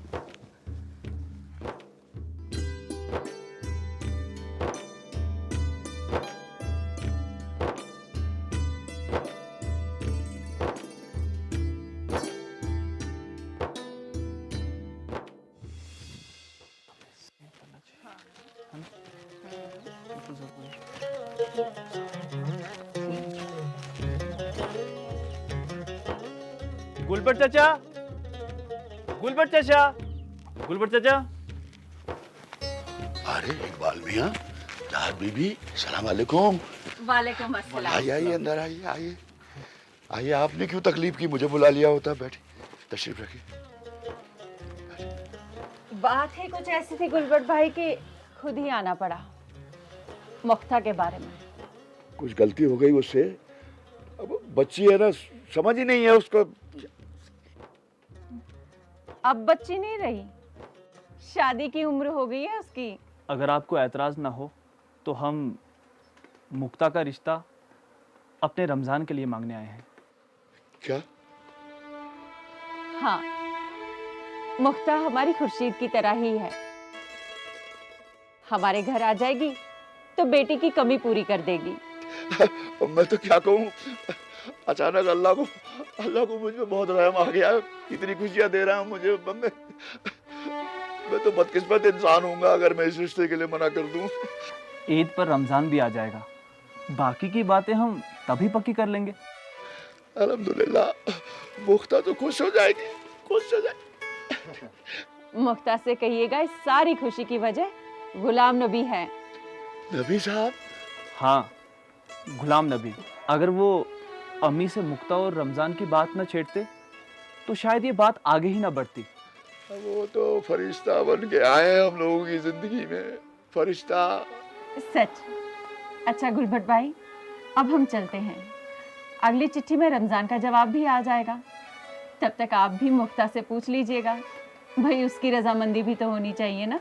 गुलबर्ट चाचा, गुलबर्ट चाचा, गुलबर्ट चाचा। अरे इकबाल मियाँ, राहत बीबी, सलाम वालेकुम। वालेकुम अस्सलाम। आइए आइए, अंदर आइए आइए आइए। आपने क्यों तकलीफ की, मुझे बुला लिया होता। बैठिए, तशरीफ रखिए। बात ही कुछ ऐसी थी गुलबर्ट भाई कि खुद ही आना पड़ा। मुख्ता के बारे में कुछ गलती हो गई उससे, अब बच्ची है ना, समझ ही नहीं है उसको। अब बच्ची नहीं रही, शादी की उम्र हो गई है उसकी। अगर आपको एतराज ना हो तो हम मुक्ता का रिश्ता अपने रमजान के लिए मांगने आए हैं। क्या? हाँ, मुख्ता हमारी खुर्शीद की तरह ही है। हमारे घर आ जाएगी तो बेटी की कमी पूरी कर देगी। मैं तो क्या कहूँ, अचानक अल्लाह को मुझ में बहुत रहम आ गया। इतनी खुशियाँ दे रहा हूँ मुझे। मैं तो बदकिस्मत इंसान हूँगा अगर मैं इस रिश्ते के लिए मना कर दूँ। ईद पर रमजान भी आ जाएगा, बाकी की बातें हम तभी पक्की कर लेंगे। अल्हम्दुलिल्लाह, मुख्ता तो खुश हो जाएगी, खुश हो जाएगी। मुख्ता से कहिएगा इस सारी खुशी की वजह गुलाम नबी है। नबी साहब? हाँ, गुलाम नबी। अगर वो अम्मी से मुक्ता और रमजान की बात न छेड़ते तो शायद ये बात आगे ही ना बढ़ती। वो तो फरिश्ता बन के आए हैं हम लोगों की जिंदगी में, फरिश्ता। सच। अच्छा गुलबर्ट भाई, अब हम चलते हैं। अगली चिट्ठी में रमजान का जवाब भी आ जाएगा। तब तक आप भी मुख्ता से पूछ लीजिएगा, भाई उसकी रजामंदी भी तो होनी चाहिए ना।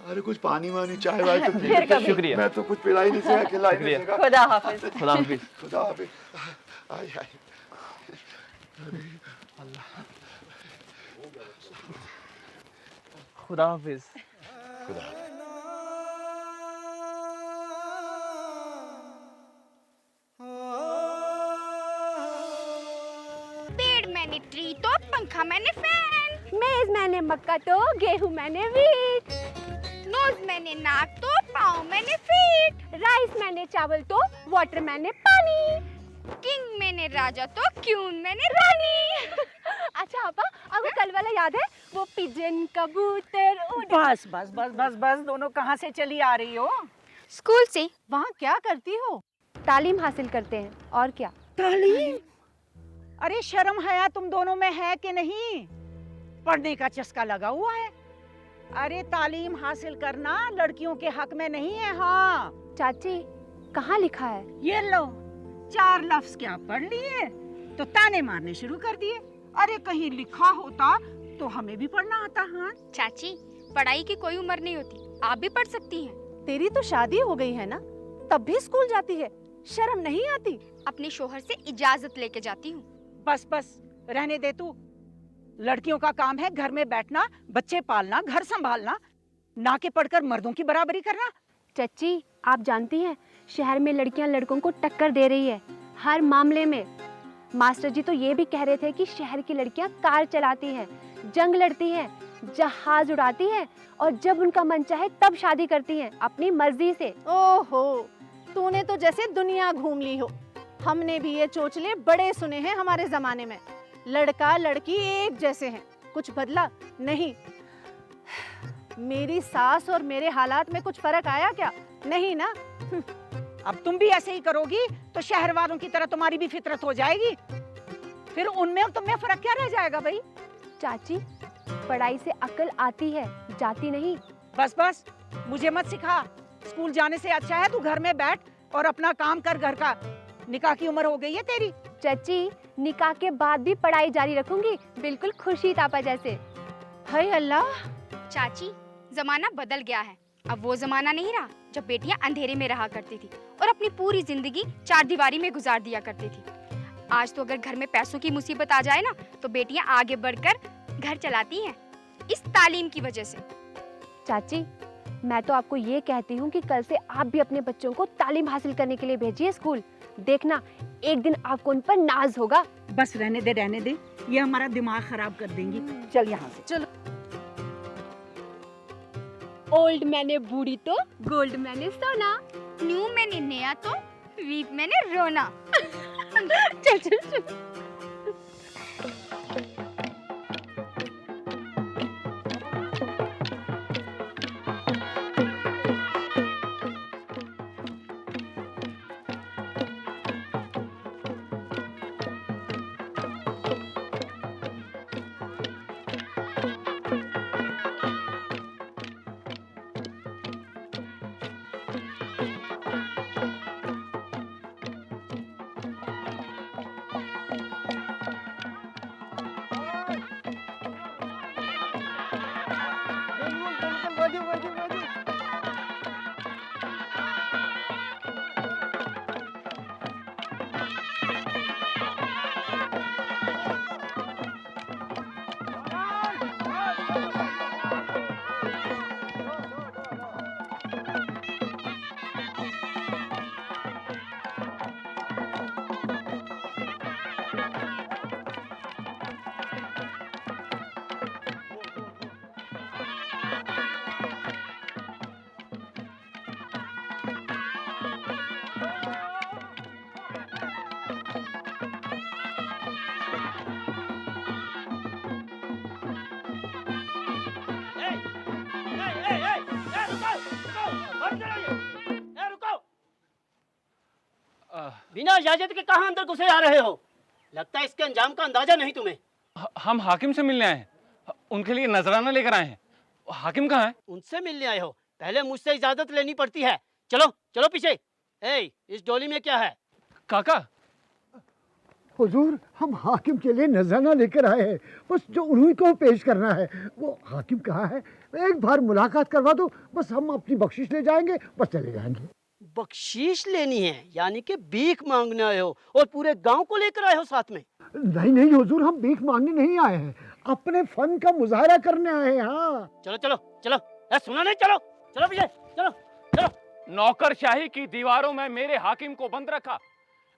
अरे कुछ पानी वानी चाय वाय तो फिर कभी। शुक्रिया। मैं तो कुछ पिला ही नहीं सका, खिला ही नहीं सका। खुदा हाफिज। खुदा हाफिज। खुदा हाफिज। आए आए। खुदा हाफिज। खुदा हाफिज। Oh मैंने ट्री तो पंखा मैंने फैन, मेज मैंने मक्का तो गेहूं मैंने वीट, नोज मैंने नाक तो पाँव मैंने फीट, राइस मैंने चावल तो वाटर मैंने पानी, किंग मैंने राजा तो क्यून मैंने रानी। अच्छा पापा, आपको कल वाला याद है, वो पिजन कबूतर उड़। बस बस बस बस बस, दोनों कहाँ से चली आ रही हो? स्कूल से। वहाँ क्या करती हो? तालीम हासिल करते हैं, और क्या। तालीम? अरे शर्म हया तुम दोनों में है कि नहीं? पढ़ने का चस्का लगा हुआ है। अरे तालीम हासिल करना लड़कियों के हक में नहीं है। हाँ चाची, कहाँ लिखा है? ये लो, 4 लफ्ज क्या पढ़ लिए तो ताने मारने शुरू कर दिए। अरे कहीं लिखा होता तो हमें भी पढ़ना आता। हाँ चाची, पढ़ाई की कोई उम्र नहीं होती, आप भी पढ़ सकती हैं। तेरी तो शादी हो गई है ना, तब भी स्कूल जाती है, शर्म नहीं आती? अपने शोहर से इजाजत लेके जाती हूँ। बस बस रहने दे तू। लड़कियों का काम है घर में बैठना, बच्चे पालना, घर संभालना, ना के पढ़कर मर्दों की बराबरी करना। चाची, आप जानती हैं शहर में लड़कियां लड़कों को टक्कर दे रही है हर मामले में। मास्टर जी तो ये भी कह रहे थे कि शहर की लड़कियां कार चलाती हैं, जंग लड़ती हैं, जहाज उड़ाती हैं, और जब उनका मन चाहे तब शादी करती हैं अपनी मर्जी से। ओहो, तूने तो जैसे दुनिया घूम ली हो। हमने भी ये चोचले बड़े सुने हैं हमारे जमाने में। लड़का लड़की एक जैसे हैं, कुछ बदला नहीं। मेरी सास और मेरे हालात में कुछ फर्क आया क्या? नहीं ना। अब तुम भी ऐसे ही करोगी तो शहर वालों की तरह तुम्हारी भी फितरत हो जाएगी। फिर उनमें और तुम में फर्क क्या रह जाएगा भाई? चाची, पढ़ाई से अकल आती है, जाती नहीं। बस बस, मुझे मत सिखा। स्कूल जाने से अच्छा है तू घर में बैठ और अपना काम कर घर का। निकाह की उम्र हो गई है तेरी। चाची, निकाह के बाद भी पढ़ाई जारी रखूंगी, बिल्कुल खुशी तापा जैसे। हाय अल्लाह। चाची, जमाना बदल गया है। अब वो जमाना नहीं रहा जब बेटियां अंधेरे में रहा करती थी और अपनी पूरी जिंदगी चारदीवारी में गुजार दिया करती थी। आज तो अगर घर में पैसों की मुसीबत आ जाए ना, तो बेटियां आगे बढ़कर घर चलाती हैं, इस तालीम की वजह से। चाची, मैं तो आपको ये कहती हूँ कि कल से आप भी अपने बच्चों को तालीम हासिल करने के लिए भेजिए स्कूल। देखना, एक दिन आपको उन पर नाज होगा। बस रहने दे, ये हमारा दिमाग खराब कर देंगी। चल यहाँ से। चलो। ओल्ड मैंने बूढ़ी तो गोल्ड मैंने सोना, न्यू मैंने नया तो वीक मैंने रोना। चल चल चल। बिना इजाजत के कहां अंदर घुसे आ रहे हो? लगता है इसके अंजाम का अंदाजा नहीं तुम्हें। हम हाकिम से मिलने आए हैं, उनके लिए नजराना लेकर आए हैं। हाकिम कहाँ है? उनसे मिलने आए हो? पहले मुझसे इजाजत लेनी पड़ती है। चलो चलो पीछे। इस डोली में क्या है? काका। हुजूर, हम हाकिम के लिए नजराना लेकर आए हैं। बस जो उन्हीं को पेश करना है। वो हाकिम कहाँ है? एक बार मुलाकात करवा दो, बस हम अपनी बख्शिश ले जाएंगे, बस चले जाएंगे। बख्शीश लेनी है? यानी कि भीख मांगने आए हो और पूरे गांव को लेकर आए हो साथ में? नहीं नहीं हुजूर, हम भीख मांगने नहीं आए हैं, अपने फन का मुजाहरा करने आए हैं। हाँ चलो चलो चलो। सुना नहीं? चलो चलो पीछे। चलो चलो। नौकरशाही की दीवारों में मेरे हाकिम को बंद रखा,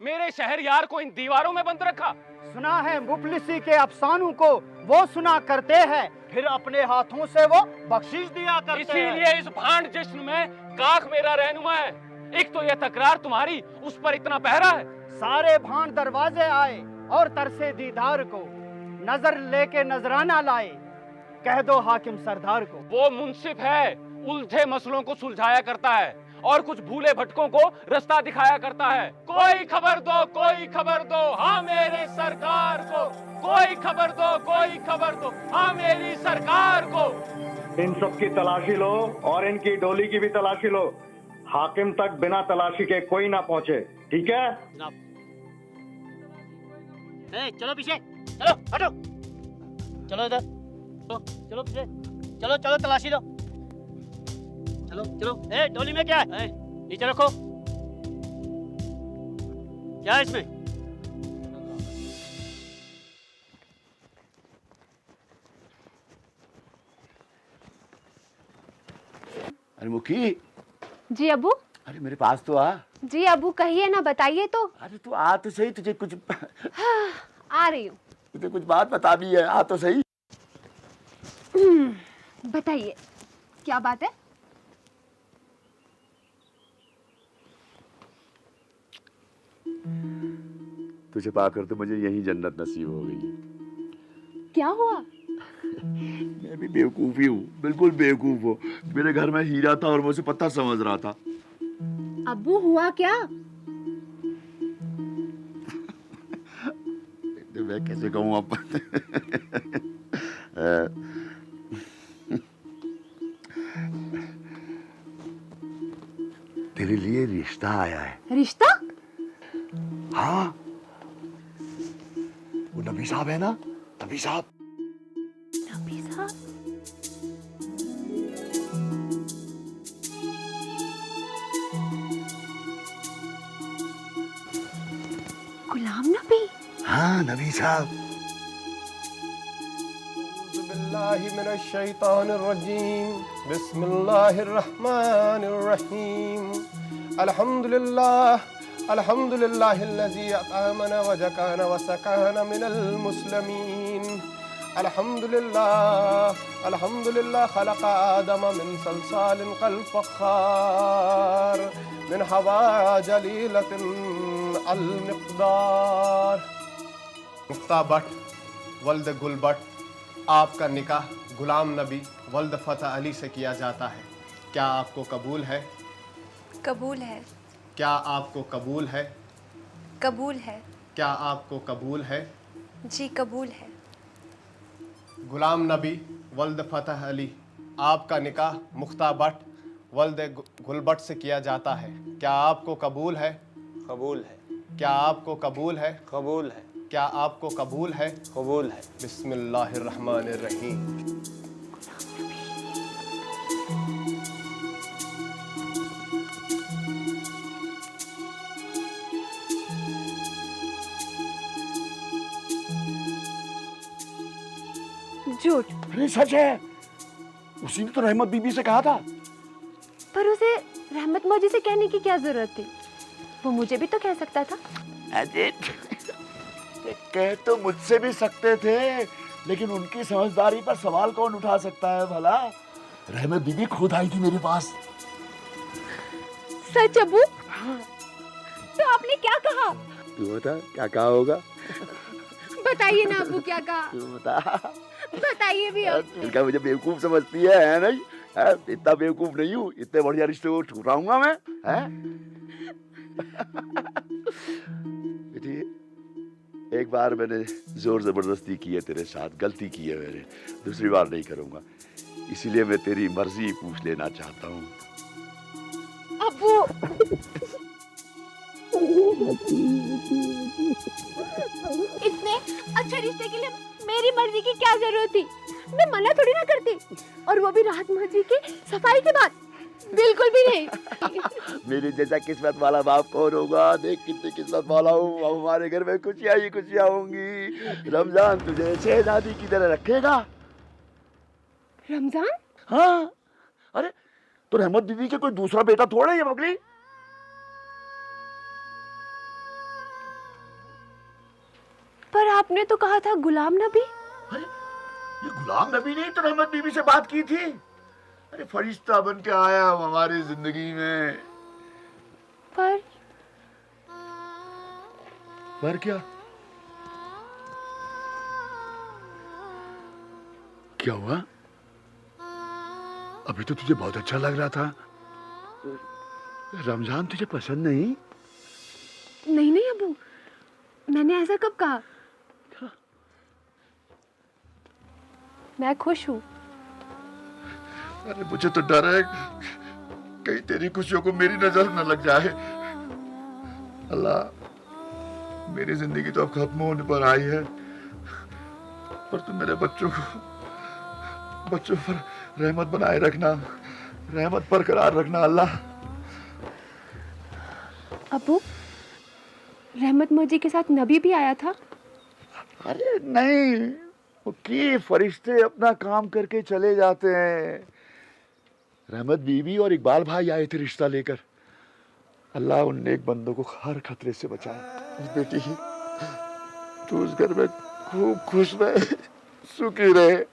मेरे शहरयार को इन दीवारों में बंद रखा। सुना है मुफलिसी के अफसानों को वो सुना करते हैं, फिर अपने हाथों से वो बख्शिश दिया करते हैं। इसीलिए इस भांड जश्न में काख मेरा रहनुमा है। एक तो यह तकरार तुम्हारी, उस पर इतना पहरा है। सारे भांड दरवाजे आए और तरसे दीदार को, नजर लेके नजराना लाए, कह दो हाकिम सरदार को। वो मुंसिफ है, उलझे मसलों को सुलझाया करता है और कुछ भूले भटकों को रास्ता दिखाया करता है। कोई खबर दो, कोई खबर दो, हाँ मेरे सरकार को। कोई खबर दो, कोई खबर दो, हाँ मेरी सरकार को। इन सब की तलाशी लो और इनकी डोली की भी तलाशी लो। हाकिम तक बिना तलाशी के कोई ना पहुंचे, ठीक है? चलो पीछे, चलो हटो, चलो इधर, चलो पीछे, चलो चलो तलाशी लो, चलो चलो। डोली में क्या है? नीचे रखो। क्या है इसमें? अरे मुखी। जी अबू। अरे मेरे पास तो आ। जी अबू कहिए ना, बताइए तो। अरे तू आ तो सही, तुझे कुछ आ रही हूँ। तुझे कुछ बात बतानी है, आ तो सही। बताइए क्या बात है? तुझे पाकर तो मुझे यही जन्नत नसीब हो गई। क्या हुआ? मैं भी बेवकूफ ही हूँ, बिल्कुल बेवकूफ हूँ। मेरे घर में हीरा था और मुझे पता समझ रहा था। अब्बू हुआ क्या? मैं कैसे कहूँ अब? तेरे लिए रिश्ता आया है। रिश्ता? हाँ, वो नबी साहब है ना, नबी साहब। नबी साहब? गुलाम नबी? हाँ, नबी साहब। बिस्मिल्लाहिर्रहमानिर्रहीम। अल्हम्दुलिल्लाह अल्हम्दुलिल्लाहिल्लज़ी अत'अमना व जकाना व सकाना मिनल मुस्लिमीन। अल्हम्दुलिल्लाह खलक़ आदम मिन सलसालिन कल फ़ख़्ख़ार मिन हवा जलीलतिन अल मिक़दार। मुफ्ता भट्ट वल्द गुल भट्ट, आपका निकाह गुलाम नबी वल्द फ़तह अली से किया जाता है। क्या आपको कबूल है? कबूल है। क्या आपको कबूल है? कबूल है। क्या आपको कबूल है? जी कबूल है। गुलाम नबी वल्द फ़तह अली, आपका निकाह मुख्ता भट्ट वल्द गुलबट से किया जाता है। क्या आपको कबूल है? कबूल है। क्या आपको कबूल है? कबूल है। क्या आपको कबूल है? कबूल है। बिस्मिल्लाहिर्रहमानिर्रहीम। झूठ। अरे सच है, उसी ने तो रहमत बीबी से कहा था। पर उसे रहमत मौजी से कहने की क्या जरूरत थी? वो मुझे भी तो कह सकता था। अरे कह तो मुझसे भी सकते थे, लेकिन उनकी समझदारी पर सवाल कौन उठा सकता है भला? रहमत बीबी खुद आई थी मेरे पास। सच अबू? तो आपने क्या कहा? तू बता क्या कहा होगा? बताइए ना अबू, क्या कहा? तू बता। बताइए भी अब। क्या मुझे बेवकूफ समझती है नहीं? है? इतना बेवकूफ नहीं हूँ, इतने बढ़िया रिश्ते को ठुकराऊंगा मैं? है? बेटी, एक बार मैंने जोर जबरदस्ती की है तेरे साथ, गलती की है मैंने, दूसरी बार नहीं करूंगा। इसीलिए मैं तेरी मर्जी पूछ लेना चाहता हूँ। अबू। इतने अच्छे रिश्ते के लिए मेरी मर्जी की क्या जरूरत थी? मैं मना थोड़ी ना करती, और वो भी राहत मर्जी की सफाई के बाद। बिल्कुल भी नहीं। मेरे जैसा किस्मत वाला बाप कौन होगा? देख कितनी किस्मत वाला हूँ। अब हमारे घर में खुशियाँ ही खुशियाँ होंगी। रमजान तुझे शहजादी की तरह रखेगा। रमजान? हाँ। अरे तो रहमत दीदी के कोई दूसरा बेटा थोड़ा ही है मगली? आपने तो कहा था गुलाम नबी। ये गुलाम नबी ने तो रहमत बीबी से बात की थी। अरे फरिश्ता बन के आया हमारी जिंदगी में। पर क्या? क्या हुआ? अभी तो तुझे बहुत अच्छा लग रहा था। रमजान तुझे पसंद नहीं? नहीं नहीं अबू, मैंने ऐसा कब कहा? मैं खुश हूँ। अरे मुझे तो डर है कहीं तेरी खुशियों को मेरी नजर न लग जाए। अल्लाह, मेरी जिंदगी तो अब खत्म होने पर आई है, पर तुम मेरे बच्चों पर रहमत बनाए रखना, रहमत बरकरार रखना अल्लाह। अबू, रहमत मौजी के साथ नबी भी आया था? अरे नहीं, कि फरिश्ते अपना काम करके चले जाते हैं। रहमत बीबी और इकबाल भाई आए थे रिश्ता लेकर। अल्लाह उन नेक बंदों को हर खतरे से बचाए। बेटी, तू उस घर में खूब खुश रहे, सुखी रहे।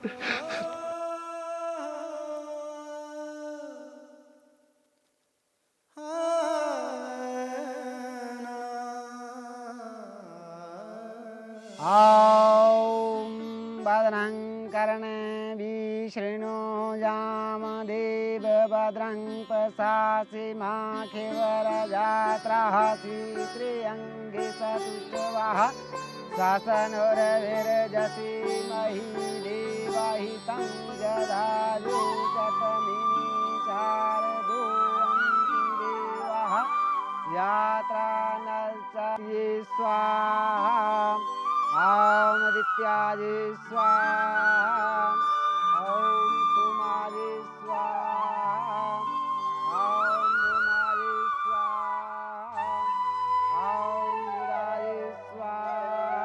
भद्रं कर्णेभिः शृणुयाम देव भद्रं पश्यासिमाखिवरजात्राः श्रीत्र्यङ्गे चतुष्टवाः शासनोरविरजसीमहि देवहितं जदायु शतमिनि शारदोऽन्ति देवाः यात्रा नल्चये स्वाहा। ॐ आदित्याय स्वाहा, ॐ सोमाय स्वाहा, ॐ भूमाय स्वाहा, ॐ बुधाय स्वाहा,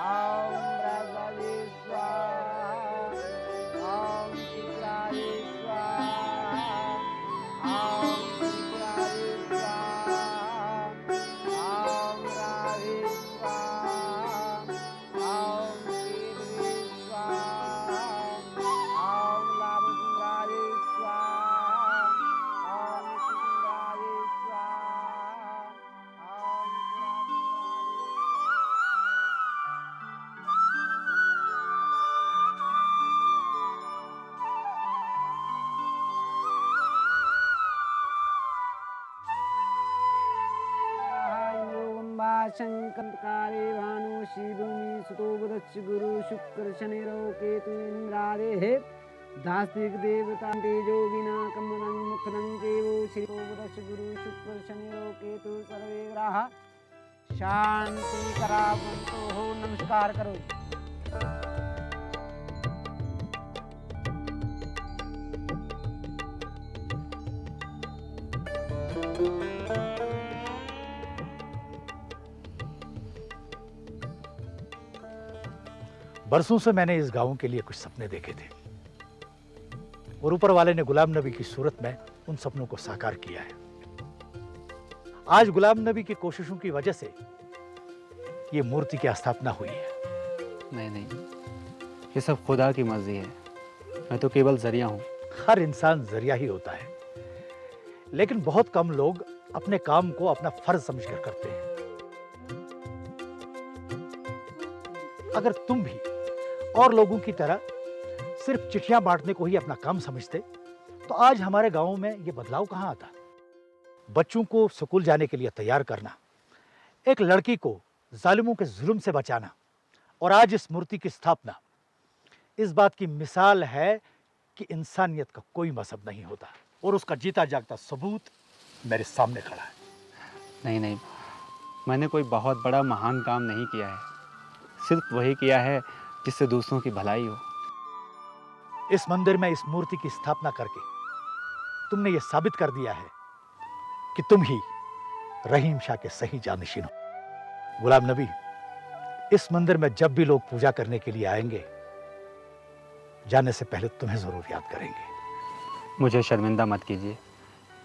ॐ बृहस्पतये स्वाहा, ॐ शुक्राय स्वाहा, ॐ शुक्राय स्वाहा, ॐ रावे शंकरकारे भानु शिवमी सुतो बुधश्च गुरु शुक्र शनिरो केतु इंद्रादेः दास्तिक देवता तेजोगिना कमलं मुखनं देवो श्री बुधश्च गुरु शुक्र शनिरो केतु सर्वे ग्रह शांति करावंतो हो। नमस्कार करो। बरसों से मैंने इस गांव के लिए कुछ सपने देखे थे और ऊपर वाले ने गुलाम नबी की सूरत में उन सपनों को साकार किया है। आज गुलाम नबी की कोशिशों की वजह से ये मूर्ति की स्थापना हुई है। नहीं, ये सब खुदा की मर्जी है, मैं तो केवल जरिया हूँ। हर इंसान जरिया ही होता है, लेकिन बहुत कम लोग अपने काम को अपना फर्ज समझकर करते हैं। अगर तुम भी और लोगों की तरह सिर्फ चिट्ठियां बांटने को ही अपना काम समझते तो आज हमारे गांव में यह बदलाव कहां आता। बच्चों को स्कूल जाने के लिए तैयार करना, एक लड़की को जालिमों के जुल्म से बचाना और आज इस मूर्ति की स्थापना इस बात की मिसाल है कि इंसानियत का कोई मजहब नहीं होता और उसका जीता जागता सबूत मेरे सामने खड़ा है। नहीं, मैंने कोई बहुत बड़ा महान काम नहीं किया है, सिर्फ वही किया है जिससे दूसरों की भलाई हो। इस मंदिर में इस मूर्ति की स्थापना करके तुमने ये साबित कर दिया है कि तुम ही रहीम शाह के सही जानशीन हो। गुलाम नबी, इस मंदिर में जब भी लोग पूजा करने के लिए आएंगे, जाने से पहले तुम्हें जरूर याद करेंगे। मुझे शर्मिंदा मत कीजिए,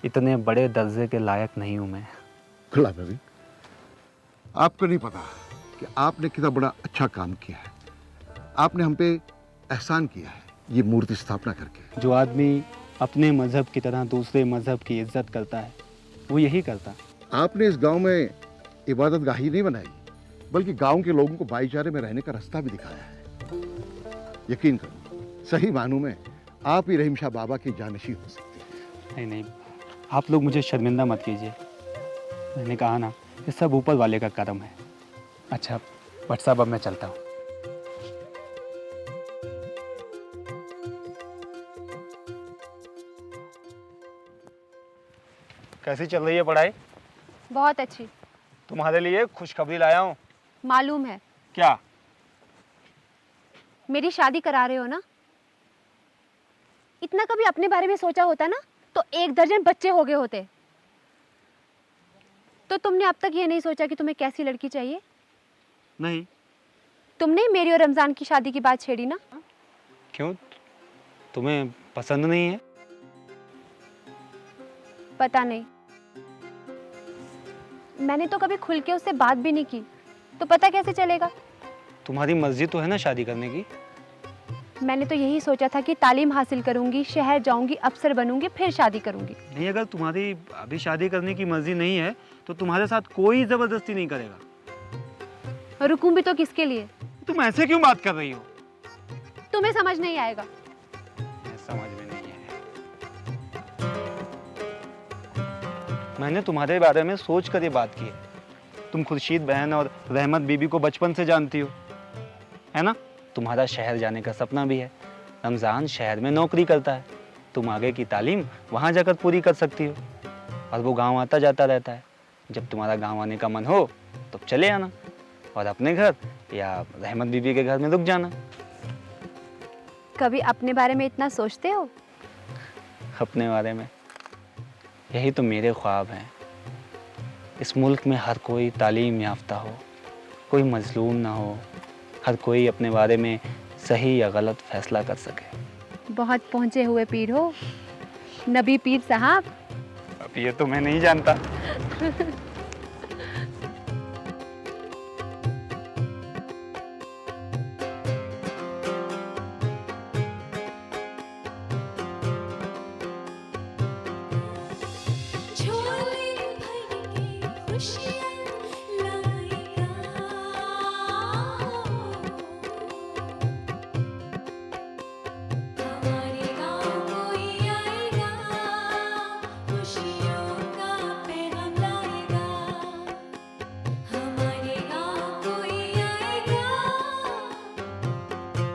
इतने बड़े दर्जे के लायक नहीं हूं मैं। गुलाम नबी, आपको नहीं पता कि कि आपने कितना बड़ा अच्छा काम किया है। आपने हम पे एहसान किया है ये मूर्ति स्थापना करके। जो आदमी अपने मजहब की तरह दूसरे मजहब की इज्जत करता है वो यही करता। आपने इस गांव में इबादत गाही नहीं बनाई, बल्कि गांव के लोगों को भाईचारे में रहने का रास्ता भी दिखाया है। यकीन करो, सही मानों में आप ही रहीम शाह बाबा की जानशी हो सकती है। नहीं नहीं, आप लोग मुझे शर्मिंदा मत कीजिए। मैंने कहा ना, ये सब ऊपर वाले का करम है। अच्छा भट्ट साहब, अब मैं चलता हूँ। कैसी चल रही है पढ़ाई? बहुत अच्छी। तुम्हारे लिए खुशखबरी लाया हूँ। मालूम है। क्या? मेरी शादी करा रहे हो ना? इतना कभी अपने बारे में सोचा होता ना तो 1 दर्जन बच्चे हो गए होते। तो तुमने अब तक ये नहीं सोचा कि तुम्हें कैसी लड़की चाहिए? नहीं। तुमने मेरी और रमजान की शादी की बात छेड़ी ना? क्यों, तुम्हें पसंद नहीं है? पता नहीं, मैंने तो कभी खुल के उससे बात भी नहीं की, तो पता कैसे चलेगा? तुम्हारी मर्जी तो है ना शादी करने की। मैंने तो यही सोचा था कि तालीम हासिल करूंगी, शहर जाऊंगी, अफसर बनूंगी, फिर शादी करूंगी। नहीं, अगर तुम्हारी अभी शादी करने की मर्जी नहीं है तो तुम्हारे साथ कोई जबरदस्ती नहीं करेगा। रुकूं भी तो किसके लिए? तुम ऐसे क्यों बात कर रही हो? तुम्हें समझ नहीं आएगा। समझ में नहीं आया। मैंने तुम्हारे बारे में सोच कर ये बात की है। तुम खुर्शीद बहन और रहमत बीबी को बचपन से जानती हो, है ना? तुम्हारा शहर जाने का सपना भी है। रमज़ान शहर में नौकरी करता है, तुम आगे की तालीम वहाँ जाकर पूरी कर सकती हो, और वो गांव आता जाता रहता है। जब तुम्हारा गांव आने का मन हो तो चले आना, और अपने घर या रहमत बीबी के घर में रुक जाना। कभी अपने बारे में इतना सोचते हो? अपने बारे में? यही तो मेरे ख्वाब हैं। इस मुल्क में हर कोई तालीम याफ्ता हो, कोई मजलूम ना हो, हर कोई अपने बारे में सही या गलत फैसला कर सके। बहुत पहुंचे हुए पीर हो, नबी पीर साहब। अब ये तो मैं नहीं जानता।